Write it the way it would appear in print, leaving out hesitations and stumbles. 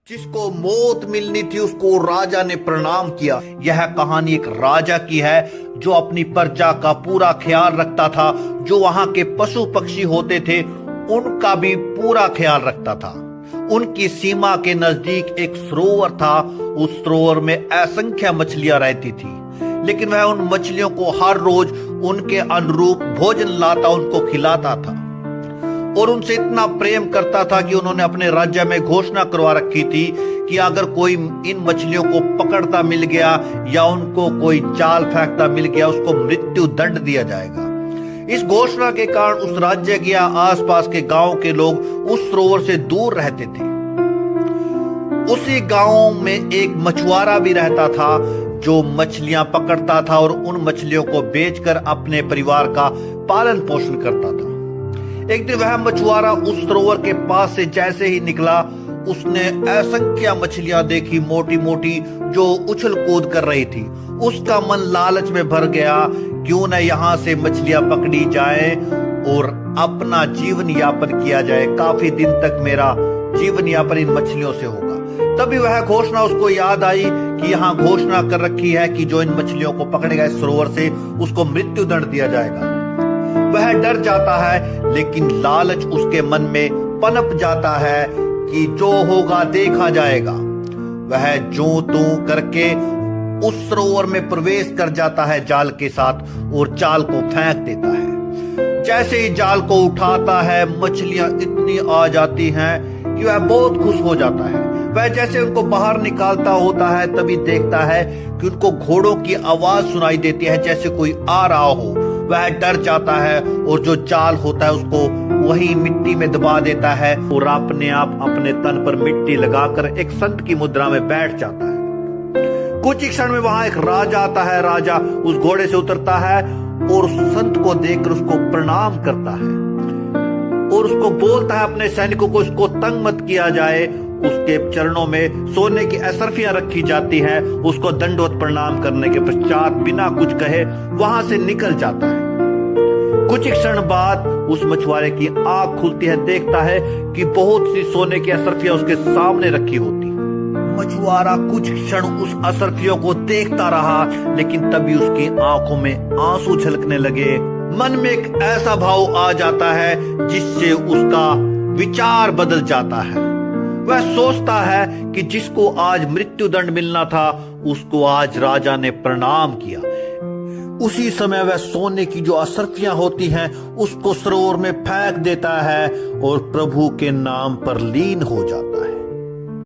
जिसको मौत मिलनी थी उसको राजा ने प्रणाम किया। यह कहानी एक राजा की है जो अपनी प्रजा का पूरा ख्याल रखता था। जो वहां के पशु पक्षी होते थे उनका भी पूरा ख्याल रखता था। उनकी सीमा के नजदीक एक सरोवर था। उस सरोवर में असंख्य मछलियां रहती थी, लेकिन वह उन मछलियों को हर रोज उनके अनुरूप भोजन लाता, उनको खिलाता था और उनसे इतना प्रेम करता था कि उन्होंने अपने राज्य में घोषणा करवा रखी थी कि अगर कोई इन मछलियों को पकड़ता मिल गया या उनको कोई जाल फेंकता मिल गया, उसको मृत्यु दंड दिया जाएगा। इस घोषणा के कारण उस राज्य के आसपास के गांव के लोग उस सरोवर से दूर रहते थे। उसी गांव में एक मछुआरा भी रहता था जो मछलियां पकड़ता था और उन मछलियों को बेचकर अपने परिवार का पालन पोषण करता था। एक दिन वह मछुआरा उस सरोवर के पास से जैसे ही निकला, उसने असंख्य मछलियां देखी, मोटी मोटी, जो उछल कूद कर रही थी। उसका मन लालच में भर गया, क्यों न यहां से मछलियां पकड़ी जाए और अपना जीवन यापन किया जाए। काफी दिन तक मेरा जीवन यापन इन मछलियों से होगा। तभी वह घोषणा उसको याद आई कि यहाँ घोषणा कर रखी है कि जो इन मछलियों को पकड़ेगा इस सरोवर से उसको मृत्यु दंड दिया जाएगा। वह डर जाता है, लेकिन लालच उसके मन में पनप जाता है कि जो होगा देखा जाएगा। वह जो तू करके उस सरोवर में प्रवेश कर जाता है जाल के साथ और जाल को फेंक देता है। जैसे ही जाल को उठाता है, मछलियां इतनी आ जाती हैं कि वह बहुत खुश हो जाता है। वह जैसे उनको बाहर निकालता होता है, तभी देखता है कि उनको घोड़ों की आवाज सुनाई देती है, जैसे कोई आ रहा हो। वह डर जाता है और जो जाल होता है उसको वही मिट्टी में दबा देता है और अपने आप अपने तन पर मिट्टी लगाकर एक संत की मुद्रा में बैठ जाता है। कुछ ही क्षण में वहां एक राजा आता है। राजा उस घोड़े से उतरता है और उस संत को देखकर उसको प्रणाम करता है और उसको बोलता है अपने सैनिकों को इसको तंग मत किया जाए। उसके चरणों में सोने की असरफियां रखी जाती हैं। उसको दंडवत प्रणाम करने के पश्चात बिना कुछ कहे वहां से निकल जाता है। कुछ क्षण बाद उस मछुआरे की आंख खुलती है, देखता है कि बहुत सी सोने की असरफियां उसके सामने रखी होती। मछुआरा कुछ क्षण उस असरफियों को देखता रहा, लेकिन तभी उसकी आंखों में आंसू झलकने लगे। मन में एक ऐसा भाव आ जाता है जिससे उसका विचार बदल जाता है। वह सोचता है कि जिसको आज मृत्यु दंड मिलना था उसको आज राजा ने प्रणाम किया। उसी समय वह सोने की जो असरफियां होती हैं उसको सरोवर में फेंक देता है और प्रभु के नाम पर लीन हो जाता है।